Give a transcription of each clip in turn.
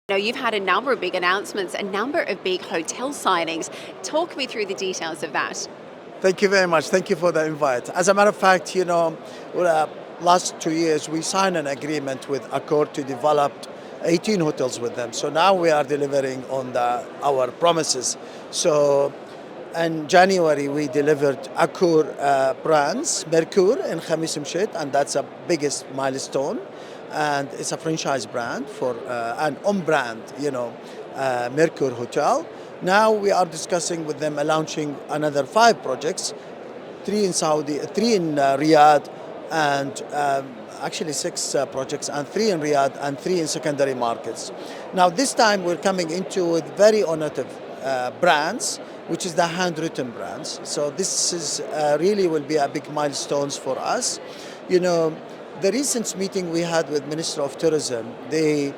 You've had a number of big announcements, a number of big hotel signings. Talk me through the details of that. Thank you very much. Thank you for the invite. As a matter of fact, last 2 years we signed an agreement with Accor to develop 18 hotels with them. So now we are delivering on our promises. So in January we delivered Accor brands, Mercure and Khamis Mshed, and that's the biggest milestone. And it's a franchise brand for an on brand, Mercure Hotel. Now we are discussing with them launching another 5 projects, 3 in Riyadh, and actually 6 projects, and 3 in Riyadh and 3 in secondary markets. Now this time we're coming into with very innovative brands, which is the handwritten brands. So this is really will be a big milestones for us. The recent meeting we had with Minister of Tourism, they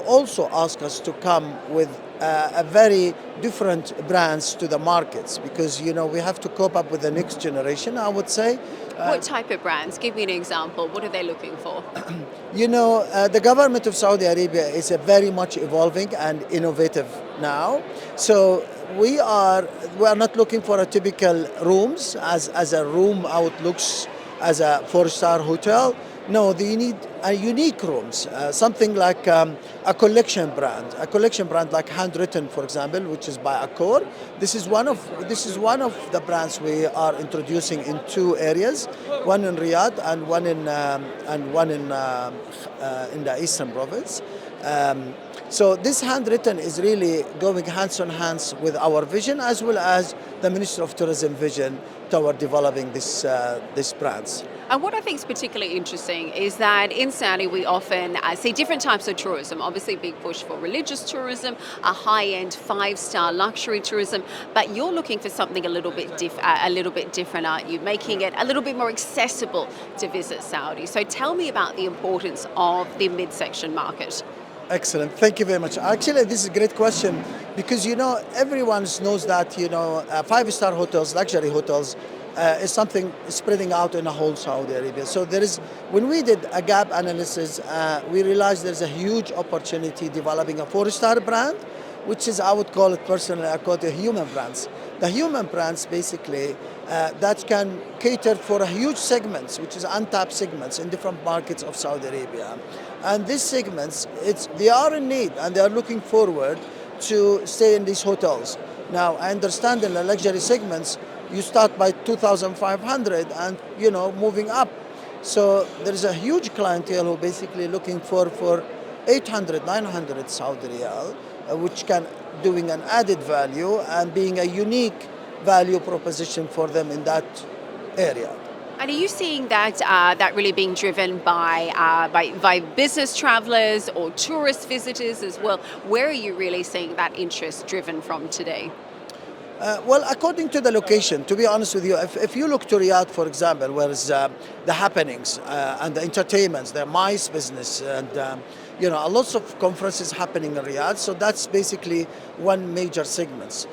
also asked us to come with a very different brands to the markets because we have to cope up with the next generation, I would say. What type of brands? Give me an example. What are they looking for? The government of Saudi Arabia is very much evolving and innovative now. So we are not looking for a typical rooms as a room outlooks as a 4-star hotel. No, they need a unique rooms, something like a collection brand like Handwritten, for example, which is by Accor. This is one of the brands we are introducing in 2 areas, one in Riyadh and one in the Eastern Province. So this Handwritten is really going hands on hands with our vision as well as the Minister of Tourism vision toward developing this brands. And what I think is particularly interesting is that in Saudi we often see different types of tourism. Obviously, big push for religious tourism, a high-end 5-star luxury tourism. But you're looking for something a little bit different, aren't you? Making it a little bit more accessible to visit Saudi. So tell me about the importance of the midsection market. Excellent. Thank you very much. Actually, this is a great question because, everyone knows that, 5-star hotels, luxury hotels, is something spreading out in the whole Saudi Arabia. So when we did a gap analysis, we realized there's a huge opportunity developing a 4-star brand, which is, I would call it personally, I call it the human brands. The human brands basically that can cater for a huge segments, which is untapped segments in different markets of Saudi Arabia. And these segments, they are in need and they are looking forward to stay in these hotels. Now, I understand in the luxury segments, you start by 2,500 and, moving up. So there is a huge clientele who basically looking for 800, 900 Saudi Riyal, which can doing an added value and being a unique value proposition for them in that area. And are you seeing that really being driven by business travelers or tourist visitors as well? Where are you really seeing that interest driven from today? Well, according to the location, to be honest with you, if you look to Riyadh, for example, where is the happenings and the entertainments, the MICE business, and lots of conferences happening in Riyadh. So that's basically one major segment.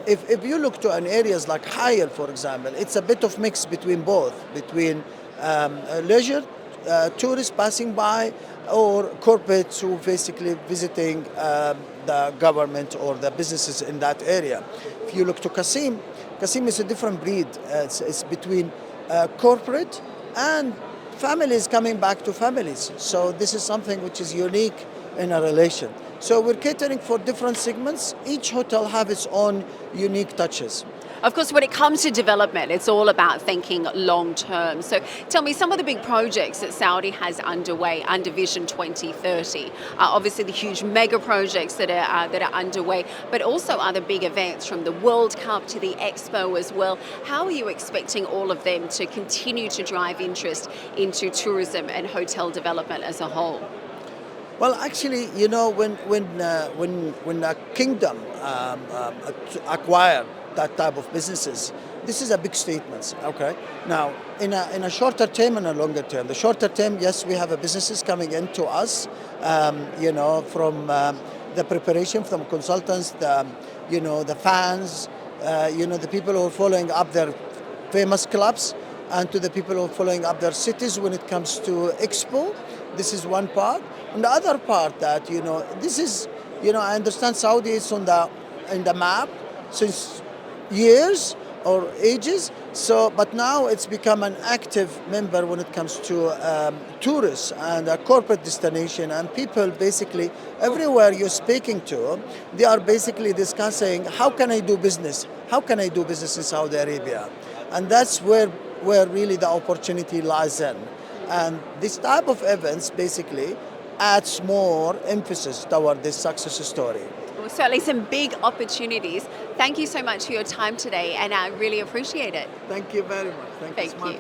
If you look to an areas like Hayel, for example, it's a bit of mix between both, between leisure, tourists passing by, or corporates who basically visiting the government or the businesses in that area. If you look to Qasim is a different breed. It's between corporate and families coming back to families. So this is something which is unique in a relation. So we're catering for different segments. Each hotel have its own unique touches. Of course, when it comes to development, it's all about thinking long term. So tell me some of the big projects that Saudi has underway under Vision 2030. Obviously, the huge mega projects that are underway, but also other big events from the World Cup to the Expo as well. How are you expecting all of them to continue to drive interest into tourism and hotel development as a whole? Well, actually, when a kingdom acquire that type of businesses, this is a big statement. Okay. Now, in a shorter term and a longer term. The shorter term, yes, we have businesses coming into us, from the preparation from consultants, the fans, the people who are following up their famous clubs, and to the people who are following up their cities when it comes to Expo. This is one part. On the other part, that this is, I understand Saudi is on the in the map since years or ages. So, but now it's become an active member when it comes to tourists and a corporate destination, and people basically everywhere you're speaking to, they are basically discussing how can I do business? How can I do business in Saudi Arabia? And that's where really the opportunity lies in. And this type of events basically adds more emphasis toward this success story. Well, certainly some big opportunities. Thank you so much for your time today, and I really appreciate it. Thank you very much. Thank you. Thank you.